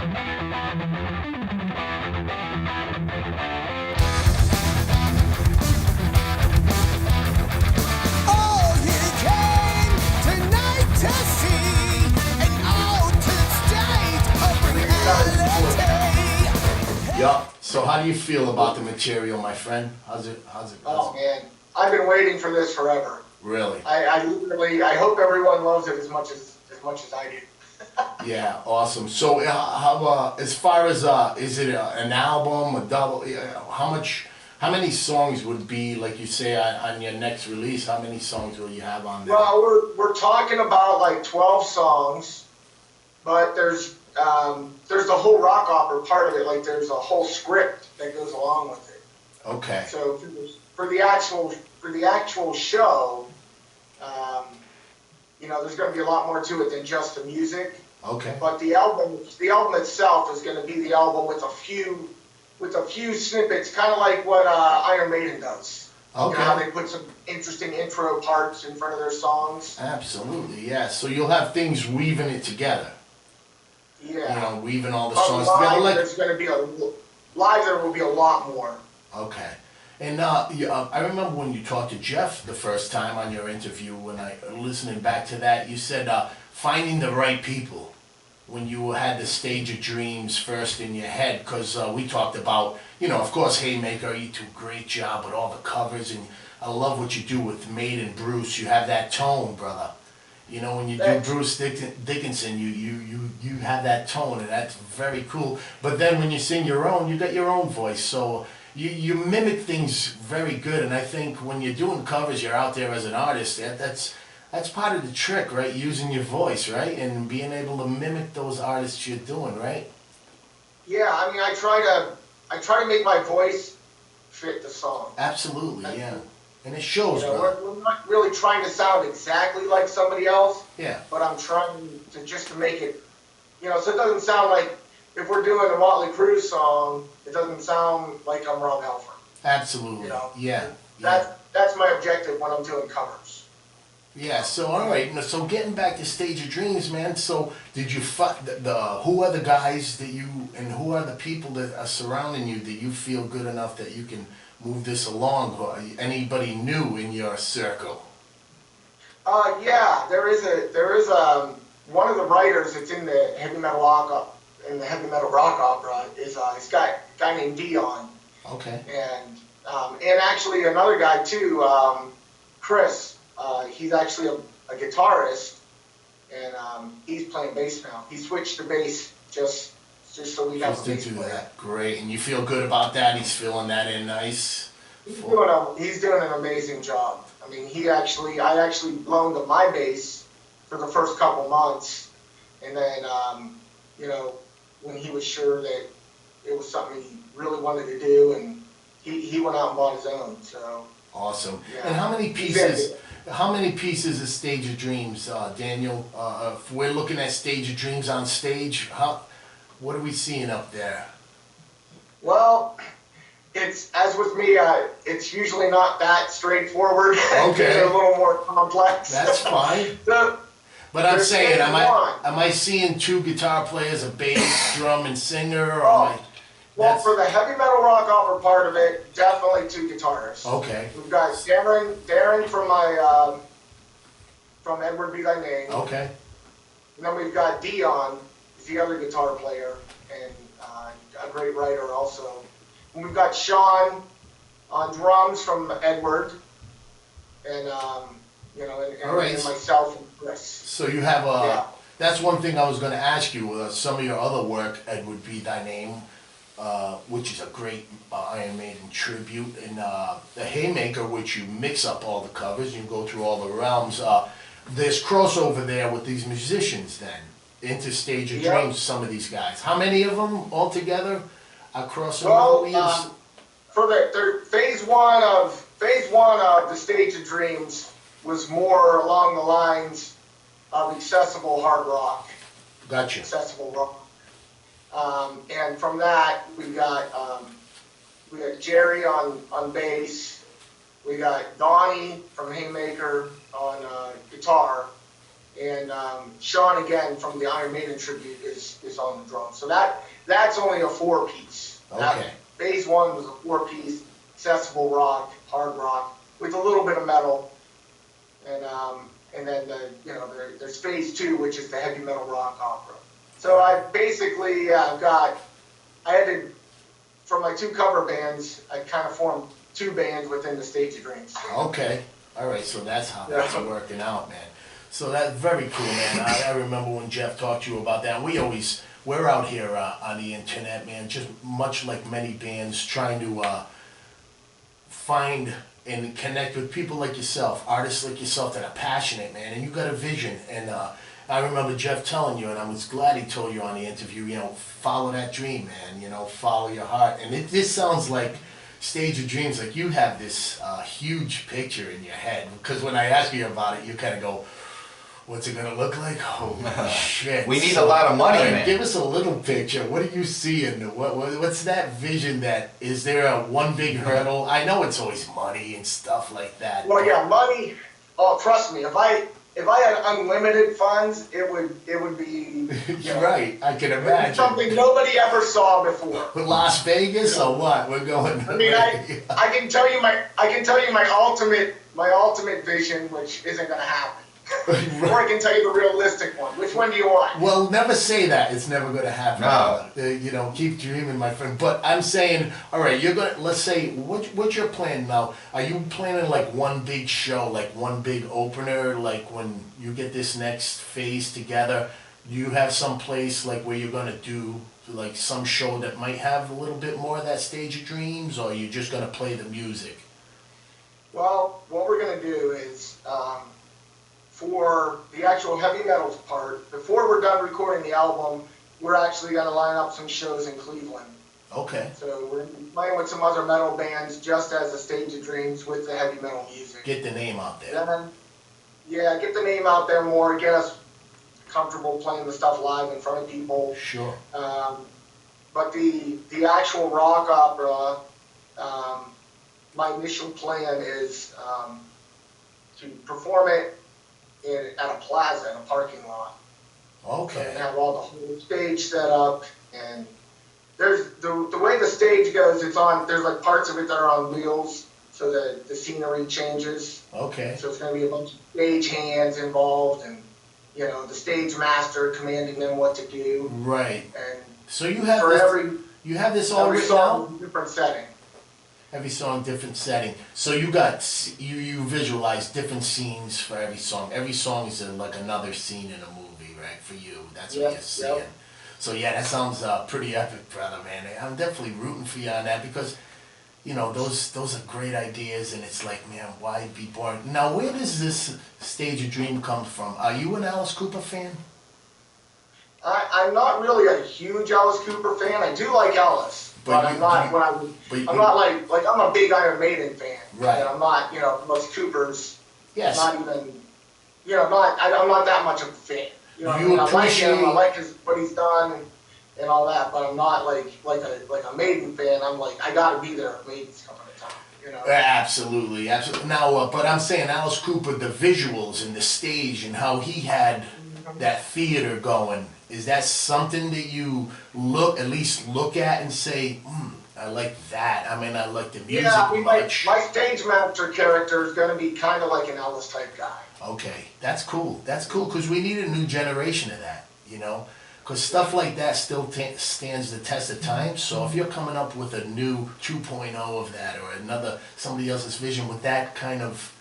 Yup. So how do you feel about the material, my friend? How's it? Oh man, I've been waiting for this forever. Really? I literally, I hope everyone loves it as much as I do. Yeah, awesome. So how as far as is it an album, a double? How many songs would be, like you say, on your next release? How many songs will you have on there? Well, we're talking about like 12 songs, but there's the whole rock opera part of it. Like there's a whole script that goes along with it. Okay. So for the actual show, there's going to be a lot more to it than just the music. Okay. But the album itself is going to be the album with a few snippets, kind of like what Iron Maiden does. Okay. You know how they put some interesting intro parts in front of their songs. Absolutely, yeah. So you'll have things weaving it together. Yeah. Weaving all the But songs live, together. there's going to be there will be a lot more. Okay. And I remember when you talked to Jeff the first time on your interview, when listening back to that, you said finding the right people when you had the Stage of Dreams first in your head, because we talked about, of course, Haymaker, you do a great job with all the covers, and I love what you do with Maiden Bruce. You have that tone, brother. When you do Bruce Dickinson, you have that tone, and that's very cool. But then when you sing your own, you got your own voice, so you mimic things very good. And I think when you're doing covers, you're out there as an artist. That's part of the trick, right? Using your voice, right, and being able to mimic those artists you're doing, right? Yeah, I mean, I try to make my voice fit the song. Absolutely, yeah. And it shows, we're not really trying to sound exactly like somebody else. Yeah. But I'm trying to make it, so it doesn't sound like, if we're doing a Motley Crue song, it doesn't sound like I'm Rob Halford. Absolutely. Yeah. That's my objective when I'm doing covers. Yeah. So all right. So getting back to Stage of Dreams, man. So did you who are the guys that and who are the people that are surrounding you that you feel good enough that you can move this along? Or anybody new in your circle? Yeah, there is one of the writers that's in the heavy metal rock opera is this guy named Dion. Okay. And actually another guy too, Chris. He's actually a guitarist, and he's playing bass now. He switched to bass just so we have a bass player. That. Great, and you feel good about that? He's feeling that in nice. He's doing an amazing job. I mean, I actually loaned him my bass for the first couple months, and then when he was sure that it was something he really wanted to do, and he went out and bought his own. So awesome. Yeah. And how many pieces? How many pieces of Stage of Dreams, Daniel? If we're looking at Stage of Dreams on stage, what are we seeing up there? Well, it's as with me. It's usually not that straightforward. Okay. It's a little more complex. That's fine. But I'm saying, am I seeing two guitar players, a bass, drum, and singer, or Well, for the heavy metal rock opera part of it, definitely two guitarists. Okay. We've got Darren from Edward Be Thy Name. Okay. And then we've got Dion, who's the other guitar player and a great writer also. And we've got Sean on drums from Edward, and and myself and Chris. So you have That's one thing I was going to ask you. Some of your other work, Edward Be Thy Name, which is a great Iron Maiden tribute, and the Haymaker, which you mix up all the covers, you go through all the realms. There's crossover there with these musicians then, into Stage of Dreams, some of these guys. How many of them altogether are crossover? Well, for the phase one of the Stage of Dreams was more along the lines of accessible hard rock. Gotcha. Accessible rock. And from that, we got Jerry on bass. We got Donnie from Haymaker on guitar, and Sean again from the Iron Maiden tribute is on the drums. So that's only a 4-piece. Okay. Phase 1 was a 4-piece, accessible rock, hard rock, with a little bit of metal, and then there's Phase 2, which is the heavy metal rock opera. So I basically I had to, from my 2 cover bands, I kind of formed 2 bands within the Stage of Dreams. Okay. All right, so that's how that's working out, man. So that's very cool, man. I remember when Jeff talked to you about that. We're out here on the internet, man, just much like many bands, trying to find and connect with people like yourself, artists like yourself that are passionate, man, and you got a vision. And I remember Jeff telling you, and I was glad he told you on the interview, follow that dream, man, follow your heart. And this sounds like Stage of Dreams, like you have this huge picture in your head, because when I ask you about it, you kind of go, what's it gonna look like? Holy shit! We need a lot of money, man. Give us a little picture. What do you see, and what's that vision? Is there a one big hurdle? I know it's always money and stuff like that. Well, yeah, money. Oh, trust me. If I had unlimited funds, it would be. Right, I can imagine. Something nobody ever saw before. Las Vegas or what? We're going. I mean, I can tell you my ultimate vision, which isn't gonna happen. Right. Or I can tell you the realistic one. Which one do you want? Well, never say that. It's never going to happen. No. Keep dreaming, my friend. But I'm saying, all right, let's say, what's your plan now? Are you planning like one big show, like one big opener, like when you get this next phase together? Do you have some place like where you're going to do like some show that might have a little bit more of that Stage of Dreams, or are you just going to play the music? Well, what we're going to do is, for the actual heavy metal part, before we're done recording the album, we're actually going to line up some shows in Cleveland. Okay. So we're playing with some other metal bands just as a Stage of Dreams with the heavy metal music. Get the name out there. Get the name out there more, get us comfortable playing the stuff live in front of people. Sure. But the actual rock opera, my initial plan is to perform it at a plaza, in a parking lot. Okay. And have all the whole stage set up, and there's the way the stage goes. There's like parts of it that are on wheels, so that the scenery changes. Okay. So it's going to be a bunch of stage hands involved, and the stage master commanding them what to do. Right. And so you have this all written out? Different setting. Every song, different setting. So you visualize different scenes for every song. Every song is like another scene in a movie, right? For you, that's what you're seeing. Yep. So yeah, that sounds pretty epic, brother, man. I'm definitely rooting for you on that, because those are great ideas, and it's like, man, why be boring? Now, where does this Stage of Dream come from? Are you an Alice Cooper fan? I'm not really a huge Alice Cooper fan. I do like Alice. But I'm not like I'm a big Iron Maiden fan. Right. And I'm not, most Coopers. Yes. Not even, I'm not that much of a fan. You I like him. I like what he's done and all that. But I'm not like a Maiden fan. I'm like, I got to be there if Maiden's coming to town. Absolutely. Now, but I'm saying Alice Cooper, the visuals and the stage and how he had that theater going. Is that something that you at least look at and say, I like that? I mean, I like the music much. My stage master character is going to be kind of like an Elvis type guy. Okay, that's cool. That's cool, because we need a new generation of that, because stuff like that still stands the test of time. So if you're coming up with a new 2.0 of that, or somebody else's vision with that kind of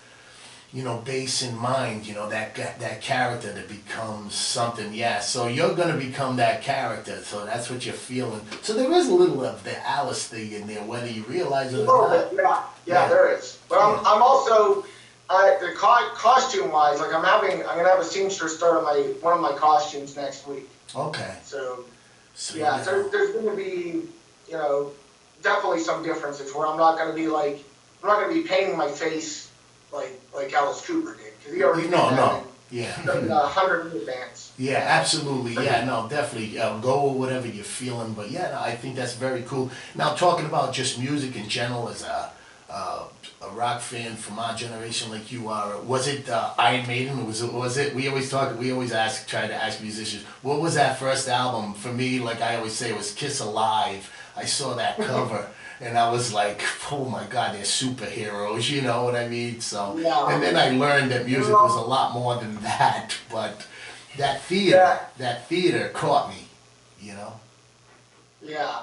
base in mind, that character that becomes something, so you're going to become that character, so that's what you're feeling. So there is a little of the Alice thing in there, whether you realize it or not. Yeah, there is. But I'm also, the costume-wise, like I'm going to have a seamstress start on one of my costumes next week. Okay. So there's going to be, definitely some differences where I'm not going to be painting my face like Alice Cooper did, because he already did that. Yeah. 100 in advance. Yeah, absolutely. Yeah, no, definitely. Go with whatever you're feeling. But yeah, no, I think that's very cool. Now, talking about just music in general as a a rock fan from our generation like you are, was it Iron Maiden? Was it? We always try to ask musicians, what was that first album? For me, like I always say, it was Kiss Alive. I saw that cover. And I was like, oh my God, they're superheroes, you know what I mean? So, Yeah. and then I learned that music was a lot more than that. But that theater caught me, you know? Yeah.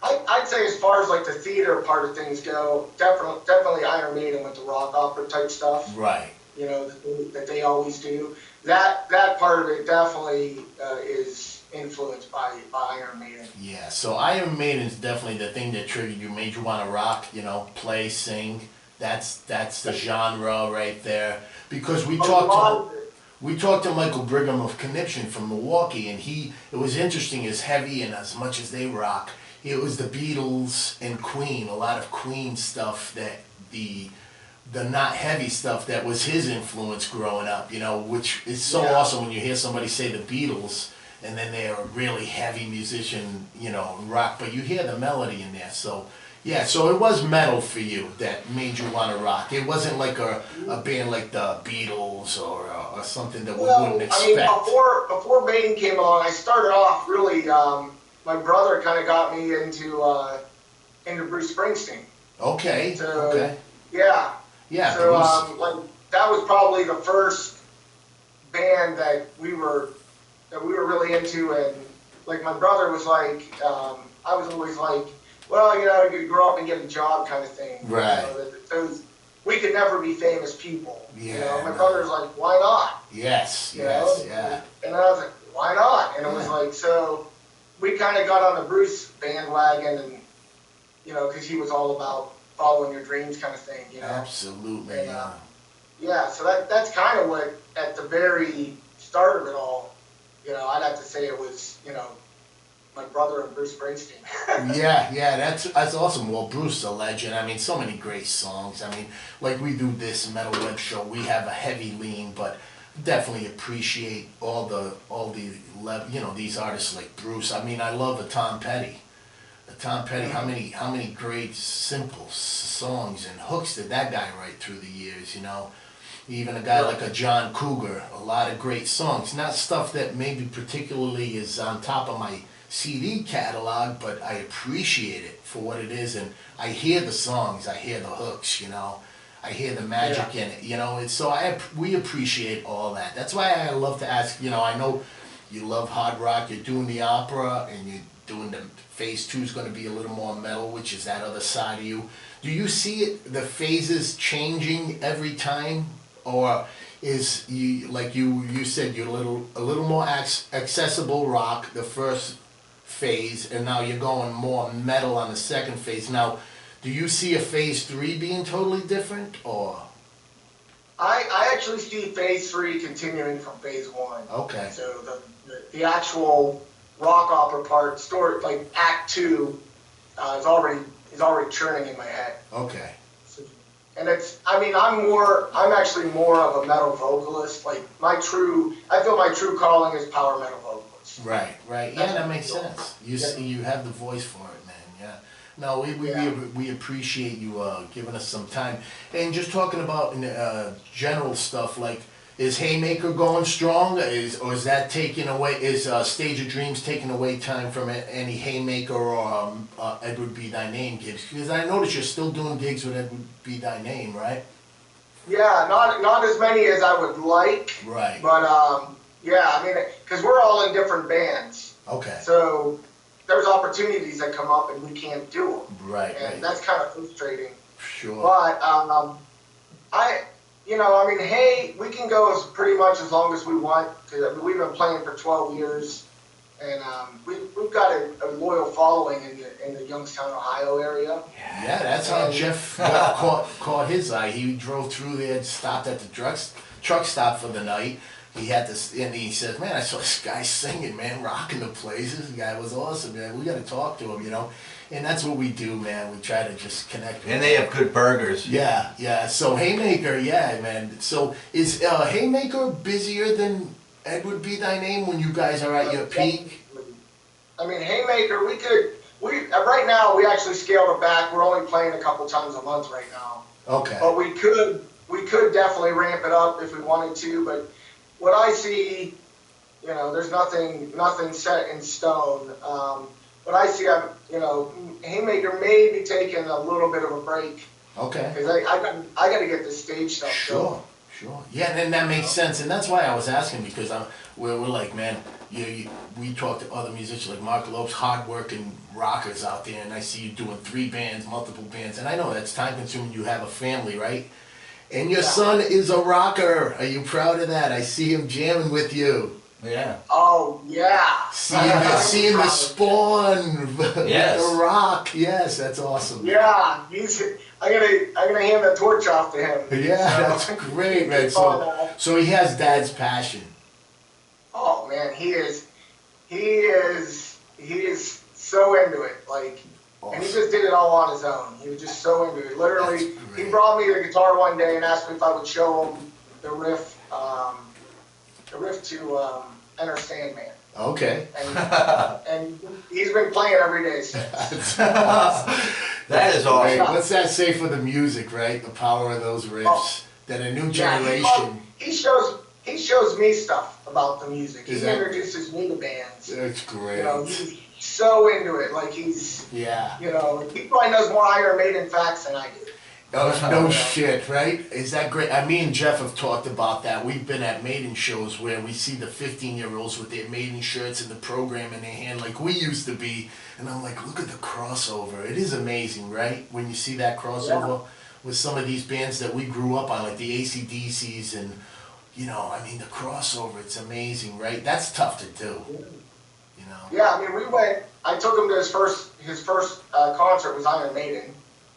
I'd say as far as like the theater part of things go, definitely Iron Maiden with the rock opera type stuff. Right. You know, that they always do. That part of it definitely is influenced by Iron Maiden. Yeah, so Iron Maiden is definitely the thing that triggered you, made you want to rock, you know, play, sing. That's the genre right there. Because we talked to Michael Brigham of Conniption from Milwaukee, and it was interesting, as heavy and as much as they rock, it was the Beatles and Queen, a lot of Queen stuff, that the not heavy stuff that was his influence growing up, you know, which is so awesome when you hear somebody say the Beatles and then they're a really heavy musician, you know, rock, but you hear the melody in there. So yeah, so it was metal for you that made you want to rock. It wasn't like a band like the Beatles or something that we wouldn't expect. I mean, before Maiden came along, I started off really, my brother kind of got me into Bruce Springsteen. Okay, okay. Yeah. Yeah, so, Bruce. like, that was probably the first band that we were really into, and like my brother was like, I was always like, well, you know, you grow up and get a job kind of thing. Right. You know, we could never be famous people. Yeah. You know, my brother's like, why not? Yes, You yes, know? yeah. And I was like, why not? And it was like, so we kind of got on the Bruce bandwagon, and you know, because he was all about following your dreams kind of thing, you know. Absolutely. And, yeah. Yeah, so that's kind of what, at the very start of it all, you know, I'd have to say it was, you know, my brother and Bruce Springsteen. Yeah, that's awesome. Well, Bruce is a legend. I mean, so many great songs. I mean, like we do this Metal Web Show, we have a heavy lean, but definitely appreciate all the you know, these artists like Bruce. I mean, I love the Tom Petty. Tom Petty, how many great simple songs and hooks did that guy write through the years, you know? Even a guy like a John Cougar, a lot of great songs. Not stuff that maybe particularly is on top of my CD catalog, but I appreciate it for what it is, and I hear the songs, I hear the hooks, you know? I hear the magic in it, you know? And so we appreciate all that. That's why I love to ask, you know, I know you love hard rock, you're doing the opera, and you're doing the phase 2 is going to be a little more metal, which is that other side of you. Do you see the phases changing every time, or is you, like you said, you're a little more accessible rock the first phase, and now you're going more metal on the second phase? Now, do you see a phase 3 being totally different, or? I actually see phase 3 continuing from phase 1. Okay. So the actual rock opera part, story, like Act 2, is already churning in my head. Okay. So, and it's, I mean, I'm actually more of a metal vocalist. Like I feel my true calling is power metal vocalist. Right. Yeah, that makes sense. You have the voice for it, man. Yeah. No, we appreciate you giving us some time, and just talking about general stuff like. Is Haymaker going strong? Or is that taking away? Is Stage of Dreams taking away time from any Haymaker or Edward Be Thy Name gigs? Because I notice you're still doing gigs with Edward Be Thy Name, right? Yeah, not as many as I would like. Right. But yeah, I mean, because we're all in different bands. Okay. So there's opportunities that come up and we can't do them. Right. And that's kind of frustrating. Sure. But you know, I mean, hey, we can go as pretty much as long as we want. Cause, I mean, we've been playing for 12 years, and we've got a loyal following in the Youngstown, Ohio area. Yeah, that's how Jeff caught his eye. He drove through there, stopped at the truck stop for the night. He had this, and he said, "Man, I saw this guy singing, man, rocking the place. This guy was awesome, man. We got to talk to him, you know." And that's what we do, man. We try to just connect with And they have good burgers. Yeah. So Haymaker, yeah, man. So is Haymaker busier than Edward Be Thy Name when you guys are at your peak? I mean, Haymaker, right now we actually scaled it back. We're only playing a couple times a month right now. Okay. But we could definitely ramp it up if we wanted to. But what I see, there's nothing set in stone. But I see, Haymaker may be taking a little bit of a break Okay. because I got to get this stage stuff. Sure. Sure. Yeah, and that makes sense, and that's why I was asking, because we're like, man, we talk to other musicians like Mark Lopes, hardworking rockers out there, and I see you doing 3 bands, multiple bands, and I know that's time consuming. You have a family, right? And your son is a rocker. Are you proud of that? I see him jamming with you. Yeah. Oh yeah. Seeing the Spawn, Yes. the Rock. Yes, that's awesome. Yeah, I'm gonna hand the torch off to him. Yeah, So, that's great, man. fun, So he has Dad's passion. oh man, he is so into it. Like, and he Awesome. just did it all on his own. He was just so into it. Literally, That's he great. brought me the guitar one day and asked me if I would show him the riff to Enter Sandman. Okay. And he's been playing every day since. That is Right. awesome. What's that say for the music, right? The power of those riffs. Oh. That a new Yeah, generation. he shows me stuff about the music. He Is that- introduces me to bands. It's great. He's so into it. Like Yeah. he probably knows more Iron Maiden facts than I do. No shit, right? Is that great? Me and Jeff have talked about that. We've been at Maiden shows where we see the 15-year-olds with their Maiden shirts and the program in their hand like we used to be. And I'm like, look at the crossover. It is amazing, right? When you see that crossover with some of these bands that we grew up on, like the AC/DCs and, the crossover, it's amazing, right? That's tough to do, Yeah, I mean, I took him to his first concert was Iron Maiden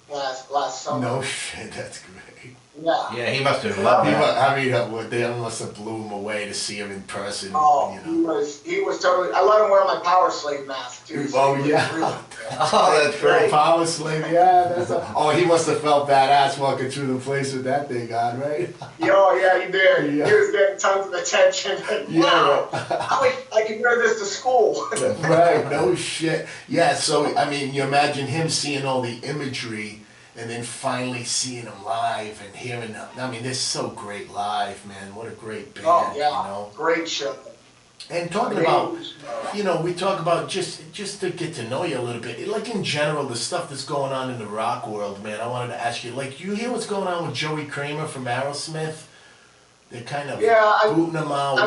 last summer. No shit, that's great. Yeah. Yeah, he must have loved that. They must have blew him away to see him in person. Oh, he was totally. I let him wear my Power Slave mask too. Oh, he was yeah. really- Oh, that's great. Power Slave, yeah. He must have felt badass walking through the place with that thing on, right? Yeah, he did. Yeah. He was getting tons of attention. Yeah, Wow, right. I can wear this to school. Right, no shit. Yeah, so, you imagine him seeing all the imagery and then finally seeing them live and hearing them. They're so great live, man. What a great band, Oh yeah, great show. And talking about, we talk about just to get to know you a little bit, like in general, the stuff that's going on in the rock world, man. I wanted to ask you, like, you hear what's going on with Joey Kramer from Aerosmith? They're kind of booting him out.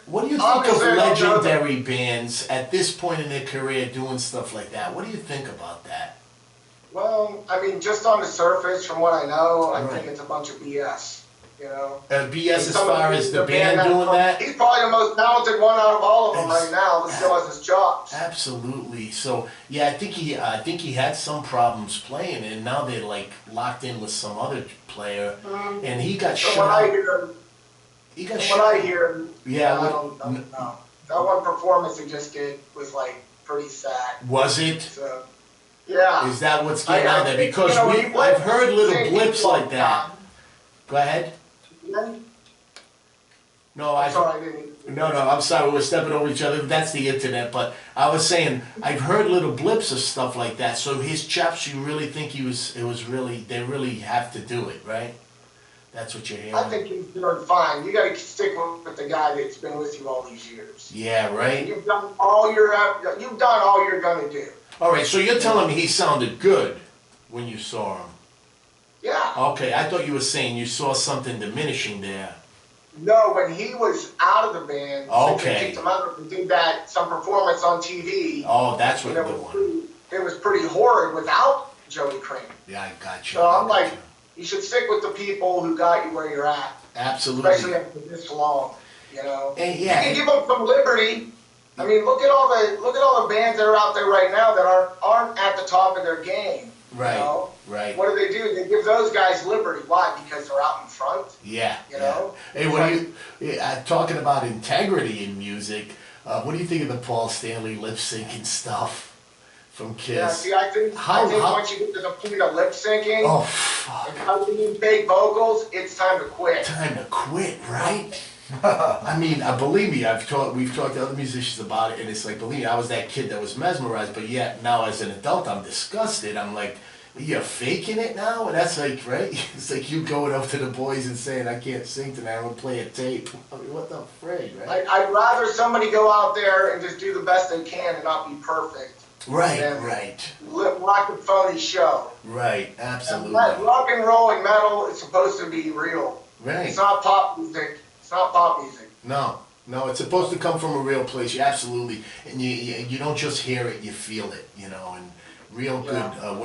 What do you think of obviously, I don't know legendary bands at this point in their career doing stuff like that? What do you think about that? Well, just on the surface, from what I know, I Right. think it's a bunch of BS. BS as Some far of as the band doing that? He's probably the most talented one out of all of them right now that still has his chops. Absolutely. So I think he had some problems playing, and now they're like locked in with some other player, and he got From shot. what I hear, He got from shot. what I hear, Yeah. I don't know. That one performance he just did was like pretty sad. Was it? So, yeah. Is that what's getting I on there? think, Because he played I've heard little same blips people like that. all Go ahead. the time. No, I'm sorry, I didn't. No, I'm sorry, we're stepping over each other. That's the internet. But I was saying, I've heard little blips of stuff like that. So his chops, you really think they really have to do it, right? That's what you're hearing. I think he's doing fine. You got to stick with the guy that's been with you all these years. Yeah, right? You've done all you're gonna do. All right, so you're telling me he sounded good when you saw him. Yeah. Okay, I thought you were saying you saw something diminishing there. No, when he was out of the band, since they Okay. kicked him out, we did some performance on TV. Oh, that's what And the one. it was pretty horrid without Joey Kramer. Yeah, I got you. So I I'm got like, you should stick with the people who got you where you're at, absolutely. especially after this long. And You can give them some liberty. Look at all the bands that are out there right now that aren't at the top of their game. Right. You know? Right. What do? They give those guys liberty. Why? Because they're out in front. Yeah. You know? Hey, talking about integrity in music, what do you think of the Paul Stanley lip syncing stuff from Kiss? Yeah, see, I think once you get to the point of lip syncing Oh, fuck. and cutting fake vocals, it's time to quit. Time to quit, right? Believe me, we've talked to other musicians about it, and it's like, believe me, I was that kid that was mesmerized, but yet now as an adult, I'm disgusted. I'm like, you're faking it now? And that's like, right? It's like you going up to the boys and saying, I can't sing tonight, I'm gonna play a tape. I mean, what the frig, right? I'd rather somebody go out there and just do the best they can and not be perfect. Right, than right. rock and phony show. Right, absolutely. Rock and roll and metal is supposed to be real. Right. It's not pop music. It's not pop music. No, it's supposed to come from a real place. You absolutely, and you don't just hear it, you feel it, you know, and real good. Like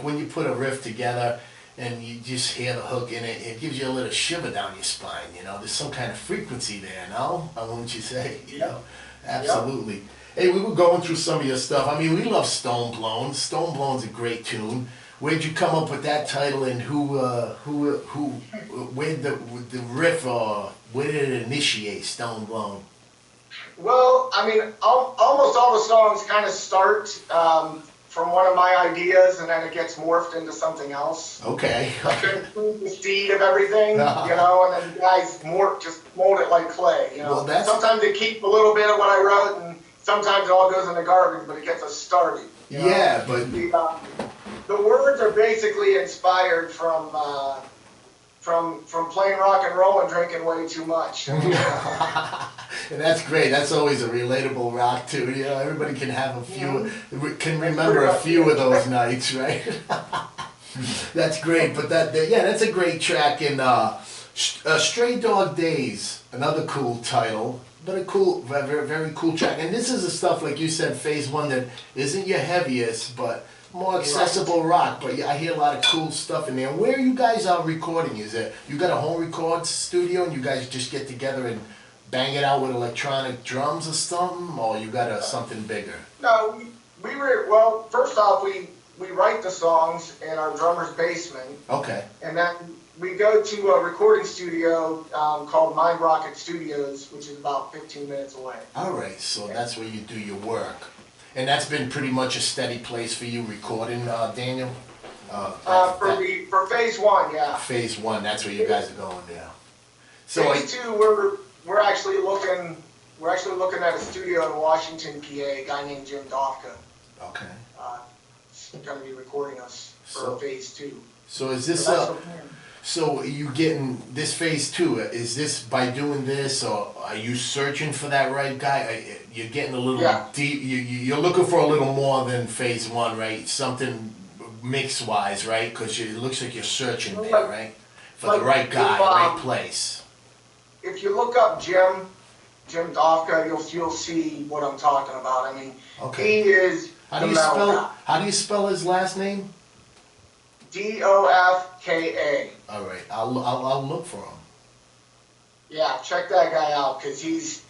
when you put a riff together and you just hear the hook in it, it gives you a little shiver down your spine. You know, there's some kind of frequency there. No, wouldn't you say? You know, absolutely. Hey, we were going through some of your stuff. I mean, we love Stone Blown. Stone Blown's a great tune. Where'd you come up with that title, and where the riff, where did it initiate, Stone Blown? Well, I mean, almost all the songs kind of start from one of my ideas, and then it gets morphed into something else. Okay. The seed of everything, you know, and then the guys just mold it like clay, you know. Well, sometimes they keep a little bit of what I wrote, and sometimes it all goes in the garbage, but it gets us started. You know? Yeah, but the words are basically inspired from playing rock and roll and drinking way too much. And that's great. That's always a relatable rock too. You know, everybody can have a few, can remember a few of those nights, right? That's great. But that's a great track. And Stray Dog Days, another cool title. But a cool, very, very cool track. And this is the stuff, like you said, phase one, that isn't your heaviest, but more accessible rock. But I hear a lot of cool stuff in there. Where are you guys recording? Is it, you got a home record studio and you guys just get together and bang it out with electronic drums or something? Or you got something bigger? No, well, first off, we write the songs in our drummer's basement. Okay. And then we go to a recording studio called Mind Rocket Studios, which is about 15 minutes away. All right, so that's where you do your work. And that's been pretty much a steady place for you recording, Daniel? For phase one, yeah. Phase one, that's where you guys are going, yeah. So phase two, we're actually looking at a studio in Washington, PA, a guy named Jim Dofka. Okay. He's going to be recording us for phase two. So is this so you getting this phase two? Is this by doing this, or are you searching for that right guy? You're getting a little deep. You're looking for a little more than phase one, right? Something mix wise, right? Because it looks like you're searching there, right? For the right guy, right place. If you look up Jim Dofka, you'll see what I'm talking about. I mean, he is. How do you spell his last name? Dofka. All right, I'll look for him. Yeah, check that guy out because he's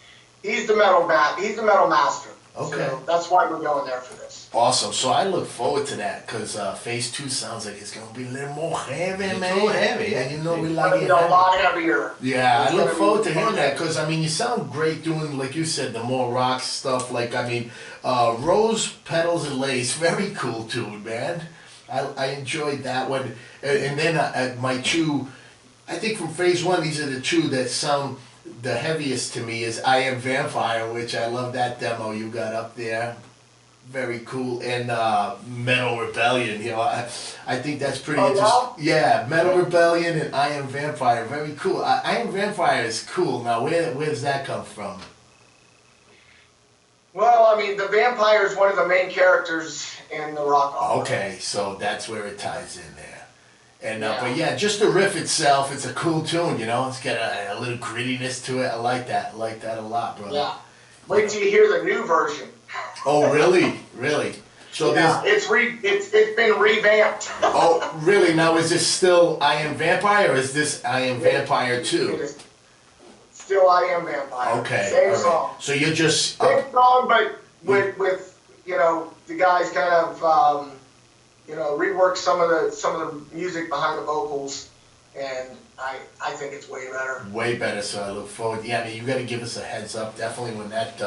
the metal master. Okay. So that's why we're going there for this. Awesome. So I look forward to that because phase two sounds like it's gonna be a little more heavy, man. A little heavy, yeah. And you know we like it. A lot heavier. Yeah, I look forward to hearing that because I mean you sound great doing, like you said, the more rock stuff. Like I mean, Rose Petals and Lace, very cool tune, man. I enjoyed that one. And then my two, I think from phase one, these are the two that sound the heaviest to me is I Am Vampire, which I love that demo you got up there. Very cool. And Metal Rebellion, you know, I think that's pretty interesting. Yeah, Metal Rebellion and I Am Vampire, very cool. I Am Vampire is cool. Now, where does that come from? Well, I mean, the vampire is one of the main characters in the rock opera. Okay, so that's where it ties in there. And but yeah, just the riff itself, it's a cool tune, you know. It's got a little grittiness to it. I like that. I like that a lot, brother. Yeah. Wait till you hear the new version. Oh, really? Really? So it's been revamped. Oh, really? Now is this still I Am Vampire, or is this I Am Vampire 2? Still I Am Vampire. Okay. Same song. So you're just same song, but with you know, the guys kind of you know, rework some of the music behind the vocals, and I think it's way better. Way better. So I look forward. Yeah, I mean, you got to give us a heads up definitely when that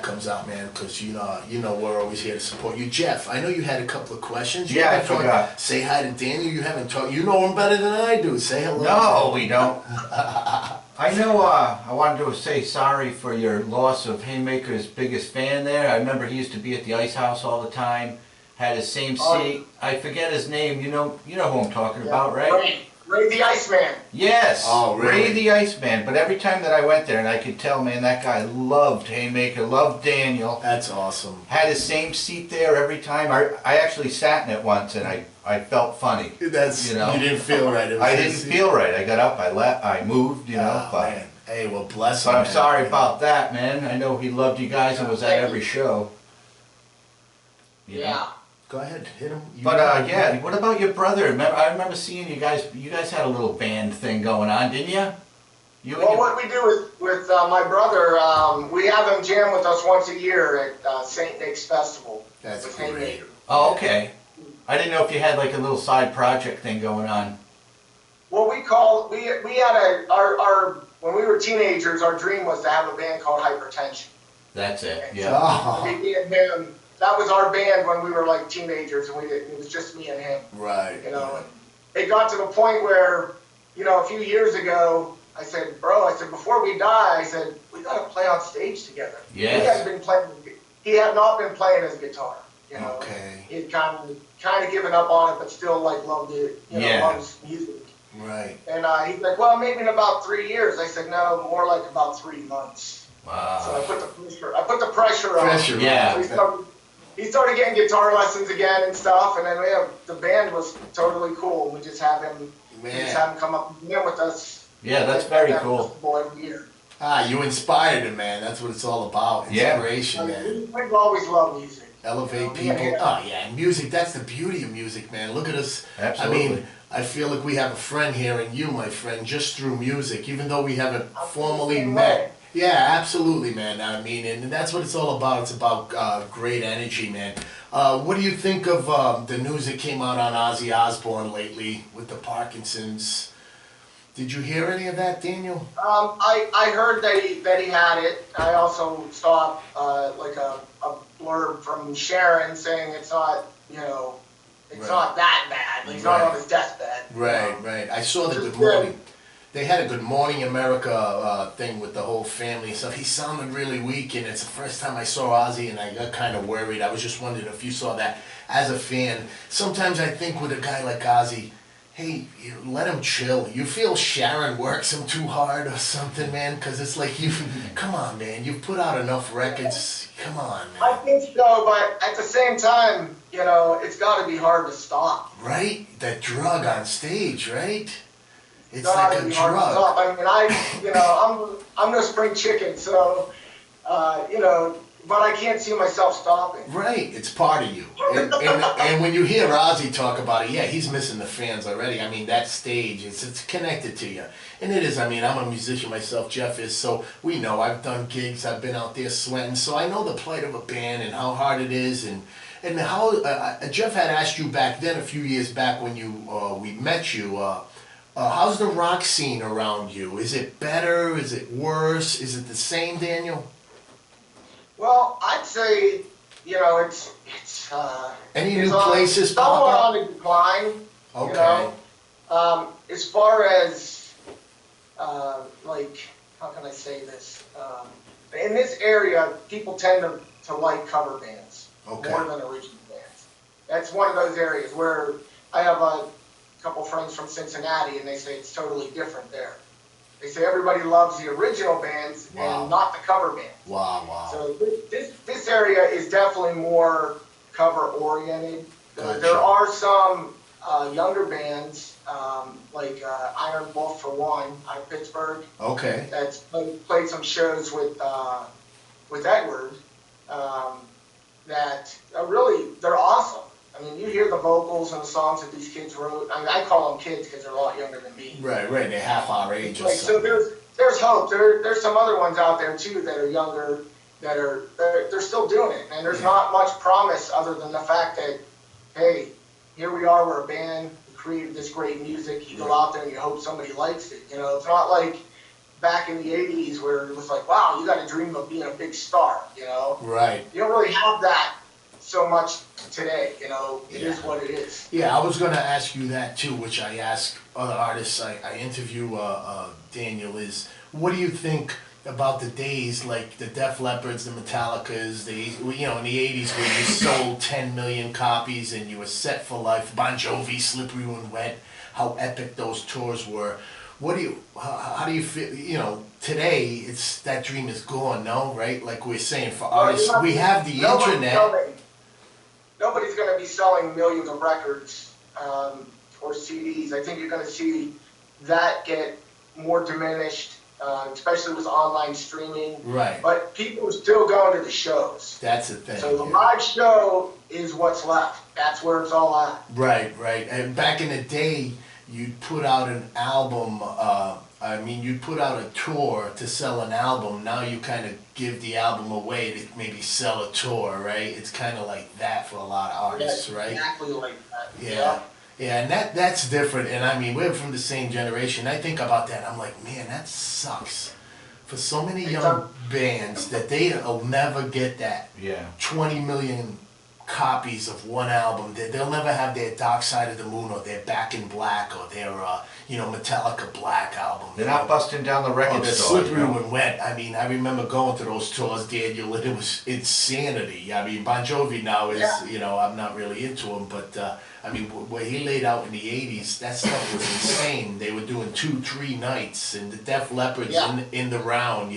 comes out, man, because you know we're always here to support you. Jeff, I know you had a couple of questions. Yeah, I forgot. Say hi to Daniel. You haven't talked. You know him better than I do. Say hello. No, we don't. I know. I wanted to say sorry for your loss of Haymaker's biggest fan there. I remember he used to be at the Ice House all the time. had his same seat. I forget his name. You know who I'm talking about, right? Ray the Iceman. Yes. Oh, really? Ray the Iceman. But every time that I went there, and I could tell, man, that guy loved Haymaker, loved Daniel. That's awesome. Had his same seat there every time. I actually sat in it once, and I felt funny. That's, you know, you didn't feel right. It was I didn't feel right. I got up, I left, I moved, you know. Oh, but man. Hey, well, bless him. but I'm man. sorry about that, man. I know he loved you guys and was at every show. You know? Yeah. Go ahead, hit him. But yeah, what about your brother? I remember seeing you guys. You guys had a little band thing going on, didn't you? Well, what we do with my brother, we have him jam with us once a year at St. Nick's Festival. That's with great. Haymaker. Oh, okay. I didn't know if you had like a little side project thing going on. Well, we had our when we were teenagers, our dream was to have a band called Hypertension. That's it. And Yeah. Oh, me and him, that was our band when we were like teenagers, and it was just me and him. right. You know, and it got to the point where, you know, a few years ago, I said, bro, before we die, I said, we got to play on stage together. Yes. He had not been playing his guitar, you know. Okay. He had kind of given up on it, but still, like, loved it, you know, loves music. Right. And he's like, well, maybe in about 3 years. I said, no, more like about 3 months. Wow. So I put the pressure on. Pressure. Yeah. So he started getting guitar lessons again and stuff, and then the band was totally cool. We just have him come up and jam with us. Yeah, that's very cool. Festival every year. You inspired him, man. That's what it's all about. Inspiration, man. We've always loved music. Elevate people. Oh, yeah, and music, that's the beauty of music, man. Look at us. Absolutely. I mean, I feel like we have a friend here in you, my friend, just through music, even though we haven't formally met. Yeah, absolutely, man. I mean, and that's what it's all about. It's about great energy, man. What do you think of the news that came out on Ozzy Osbourne lately with the Parkinson's? Did you hear any of that, Daniel? I heard that he had it. I also saw like a blurb from Sharon saying it's not, you know, it's not that bad. He's not on his deathbed. Right, right. I saw the Good Morning. They had a Good Morning America thing with the whole family and stuff. He sounded really weak, and it's the first time I saw Ozzy, and I got kind of worried. I was just wondering if you saw that as a fan. Sometimes I think with a guy like Ozzy, hey, let him chill. You feel Sharon works him too hard or something, man? Because it's like, come on, man. You've put out enough records. Come on, man. I think so, but at the same time, you know, it's got to be hard to stop. Right? That drug on stage, right? It's gotta like a be hard to drug. stop. I mean, I'm no spring chicken, so, you know, but I can't see myself stopping. Right, it's part of you. And when you hear Ozzy talk about it, yeah, he's missing the fans already. I mean, that stage, it's connected to you. And it is, I mean, I'm a musician myself, Jeff is, so we know. I've done gigs, I've been out there sweating, so I know the plight of a band and how hard it is. And how, Jeff had asked you back then, a few years back when we met you, how's the rock scene around you? Is it better? Is it worse? Is it the same, Daniel? Well, I'd say, you know, it's Any new places pop somewhat up? on the decline. Okay. You know, as far as like, how can I say this? In this area, people tend to like cover bands more than original bands. That's one of those areas where I have a couple friends from Cincinnati, and they say it's totally different there. They say everybody loves the original bands and not the cover bands. Wow, wow. So this area is definitely more cover oriented. Gotcha. There are some younger bands like Iron Wolf for one out of Pittsburgh. Okay. That's played some shows with Edward that are really, they're awesome. I mean, you hear the vocals and the songs that these kids wrote. I mean, I call them kids because they're a lot younger than me. Right, they're half our age or Like, so there's hope. There's some other ones out there too that are younger that they're still doing it, and there's not much promise other than the fact that, hey, here we are, we're a band, we created this great music. You go out there and you hope somebody likes it. You know, it's not like back in the '80s where it was like, wow, you got to dream of being a big star. You know, Right. You don't really have that so much today. You know, it is what it is. Yeah, I was going to ask you that too, which I ask other artists I interview, Daniel, is what do you think about the days like the Def Leppards, the Metallicas, in the 80s where you sold 10 million copies and you were set for life. Bon Jovi, Slippery When Wet, how epic those tours were. How do you feel, today that dream is gone, no, right? Like we're saying, for artists, we have the internet. Nobody's going to be selling millions of records or CDs. I think you're going to see that get more diminished, especially with online streaming. Right. But people are still going to the shows. That's the thing. So the live show is what's left. That's where it's all at. Right. And back in the day, you'd put out an album, you'd put out a tour to sell an album. Now you kind of give the album away to maybe sell a tour, right? It's kind of like that for a lot of artists, right? Exactly like that. Yeah, and that's different. And we're from the same generation. I think about that. I'm like, man, that sucks for so many young bands that they'll never get that 20 million copies of one album. They'll never have their Dark Side of the Moon or their Back in Black or their Metallica Black album. They're not busting down the record store. Slippery When Wet. I remember going to those tours, Daniel, and it was insanity. Bon Jovi now is, I'm not really into him, but what he laid out in the 80s, that stuff was insane. They were doing 2-3 nights, and the Def Leppards in the round,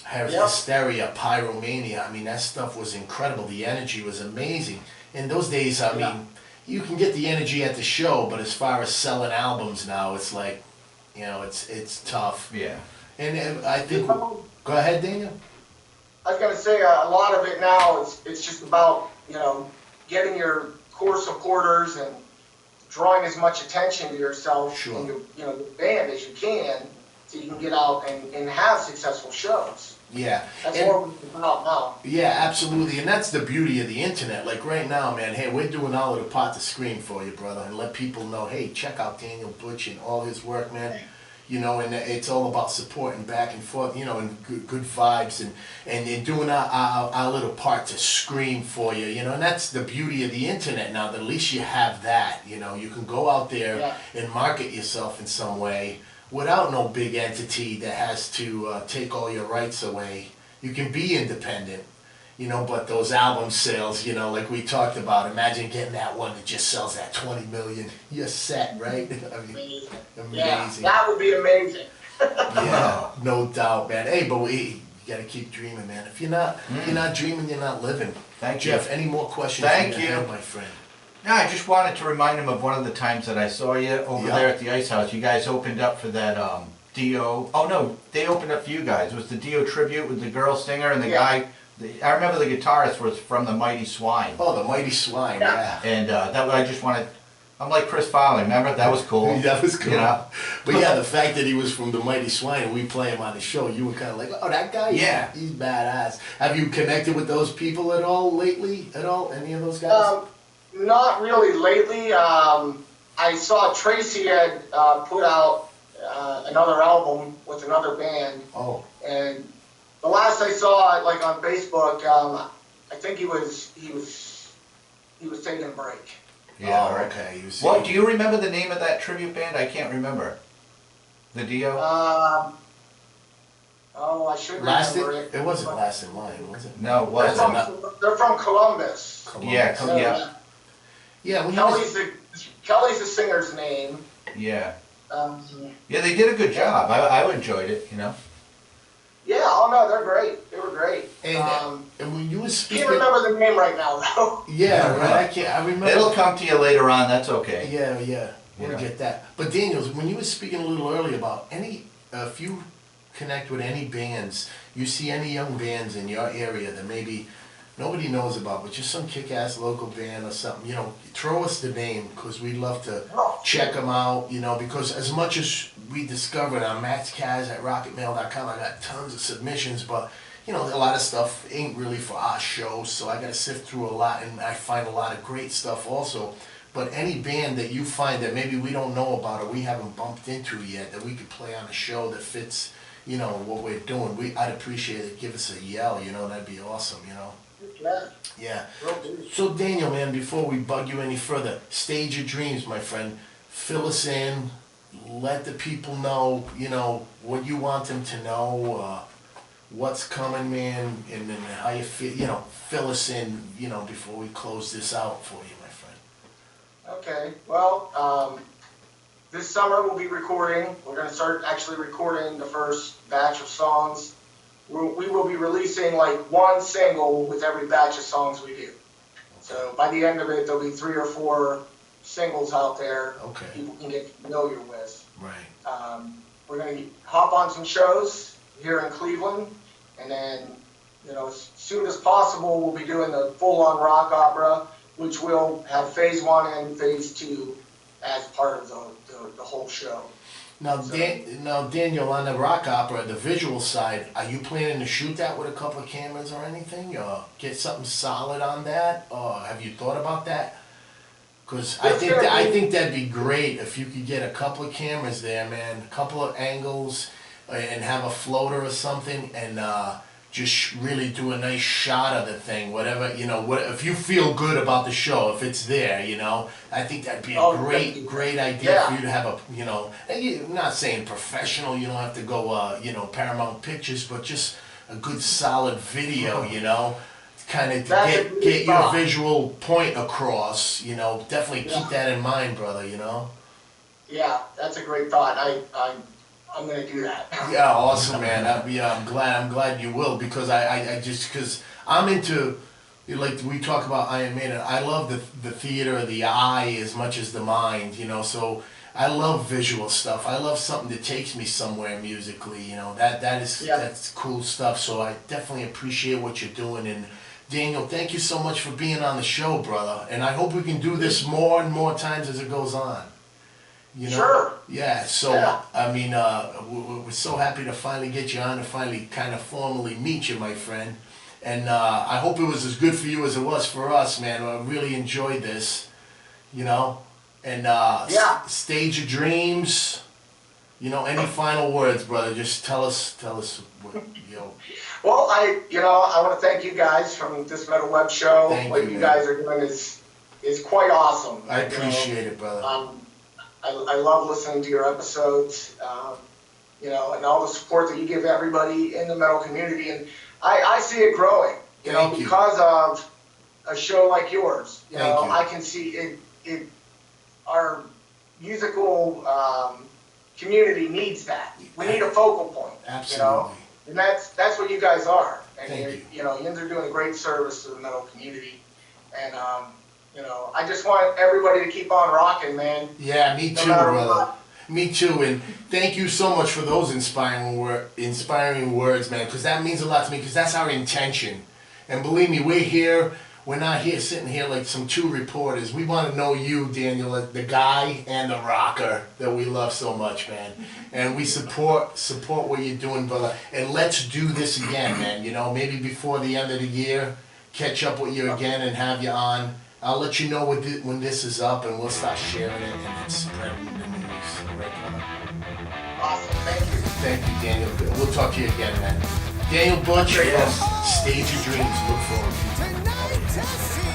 Hysteria, Pyromania. That stuff was incredible. The energy was amazing. In those days, you can get the energy at the show, but as far as selling albums now, it's like, it's tough. Yeah. And I think, go ahead, Daniel. I was going to say, a lot of it now, it's just about, getting your core supporters and drawing as much attention to yourself and the band as you can, so you can get out and have successful shows. Yeah. That's what we're about now. Yeah, absolutely. And that's the beauty of the internet. Like right now, man, hey, we're doing all of the part to scream for you, brother, and let people know, hey, check out Daniel Butch and all his work, man. And it's all about support and back and forth, and good vibes and doing our little part to scream for you, and that's the beauty of the internet now. That at least you have that, you can go out there and market yourself in some way without no big entity that has to take all your rights away. You can be independent, but those album sales, like we talked about, imagine getting that one that just sells that 20 million. You're set, right? Amazing. Yeah, that would be amazing. Yeah, no doubt, man. Hey, but you gotta keep dreaming, man. If you're not dreaming, you're not living. Thank you. Jeff, any more questions? Thank you, my friend. No, I just wanted to remind him of one of the times that I saw you over there at the Ice House. You guys opened up for that Dio. Oh no, they opened up for you guys. It was the Dio tribute with the girl singer and the guy. I remember the guitarist was from the Mighty Swine. Oh, the Mighty Swine, yeah. And I just wanted. I'm like Chris Farley, remember? That was cool. That was cool. But yeah, the fact that he was from the Mighty Swine and we play him on the show, you were kind of like, oh, that guy? Yeah. He's badass. Have you connected with those people at all lately? At all? Any of those guys? Not really lately. I saw Tracy had put out another album with another band. Oh. And the last I saw, like on Facebook, I think he was taking a break. Yeah. Oh, okay. Well, do you remember the name of that tribute band? I can't remember. The Dio? I should remember it. It wasn't Last in Line, was it? No, it wasn't. They're from Columbus. Yeah. Yeah. Kelly's the singer's name. Yeah. Yeah, they did a good job. I enjoyed it, Yeah, oh no, they're great. They were great. And when you were speaking... I can't remember the name right now, though. Yeah, right. I remember... It'll come to you later on, that's okay. Yeah. We'll get that. But Daniel, when you were speaking a little earlier about if you connect with any bands, you see any young bands in your area that maybe nobody knows about, but just some kick-ass local band or something, throw us the name, because we'd love to check them out, because as much as we discovered on MaxCaz at rocketmail.com, I got tons of submissions, but, a lot of stuff ain't really for our show, so I got to sift through a lot, and I find a lot of great stuff also. But any band that you find that maybe we don't know about or we haven't bumped into yet that we could play on a show that fits, what we're doing, I'd appreciate it. Give us a yell, that'd be awesome, Yeah. So Daniel, man, before we bug you any further, stage your dreams, my friend. Fill us in. let the people know, you know, what you want them to know, what's coming, man, and then how you feel, you know, fill us in, you know, before we close this out for you, my friend. Okay, well, this summer we'll be recording. We're going to start actually recording the first batch of songs. We will be releasing like one single with every batch of songs we do. So by the end of it, there'll be 3 or 4 singles out there people can get familiar with. Right. We're going to hop on some shows here in Cleveland, and then, you know, as soon as possible, we'll be doing the full-on rock opera, which will have phase 1 and phase 2 as part of the whole show. Now, So- now, Daniel, on the rock opera, the visual side, are you planning to shoot that with a couple of cameras or anything? Or get something solid on that? Or have you thought about that? Because I think that'd be great if you could get a couple of cameras there, man, a couple of angles, and have a floater or something, and just really do a nice shot of the thing, whatever, you know, if you feel good about the show, if it's there, you know, I think that'd be a great idea for you to have a, you know, and I'm not saying professional, you don't have to go, you know, Paramount Pictures, but just a good solid video, you know, kind of get your visual point across, you know, definitely keep that in mind, brother, you know. Yeah, that's a great thought. I'm going to do that. Yeah, awesome, man. I'm glad you will, because because I'm into, like we talk about Iron Maiden, I love the theater of the eye as much as the mind, you know, so I love visual stuff. I love something that takes me somewhere musically, you know, that's cool stuff, so I definitely appreciate what you're doing. And Daniel, thank you so much for being on the show, brother, and I hope we can do this more and more times as it goes on. You know? Sure. Yeah, so, I mean, we're so happy to finally get you on, to finally kind of formally meet you, my friend. And I hope it was as good for you as it was for us, man. I really enjoyed this, you know? And stage your dreams. You know, any final words, brother? Just tell us what, you know. Well, I want to thank you guys from this Metal Web Show. What you guys are doing is quite awesome. I appreciate it, brother. I love listening to your episodes, you know, and all the support that you give everybody in the metal community. And I see it growing, you know, because of a show like yours. You know, I can see it. Our musical community needs that. We need a focal point. Absolutely. You know, and that's what you guys are. And you know, you're doing a great service to the metal community. And you know, I just want everybody to keep on rocking, man. Yeah, me too, brother. Me too, and thank you so much for those inspiring words, man, because that means a lot to me, because that's our intention. And believe me, we're not here sitting here like some 2 reporters. We want to know you, Daniel, the guy and the rocker that we love so much, man. And we support what you're doing, brother. And let's do this again, man, you know, maybe before the end of the year, catch up with you again and have you on. I'll let you know when this is up, and we'll start sharing it and spreading the news. Right, brother? Awesome, thank you. Thank you, Daniel. We'll talk to you again, man. Daniel Butch, Stage Your Dreams. Look forward to it.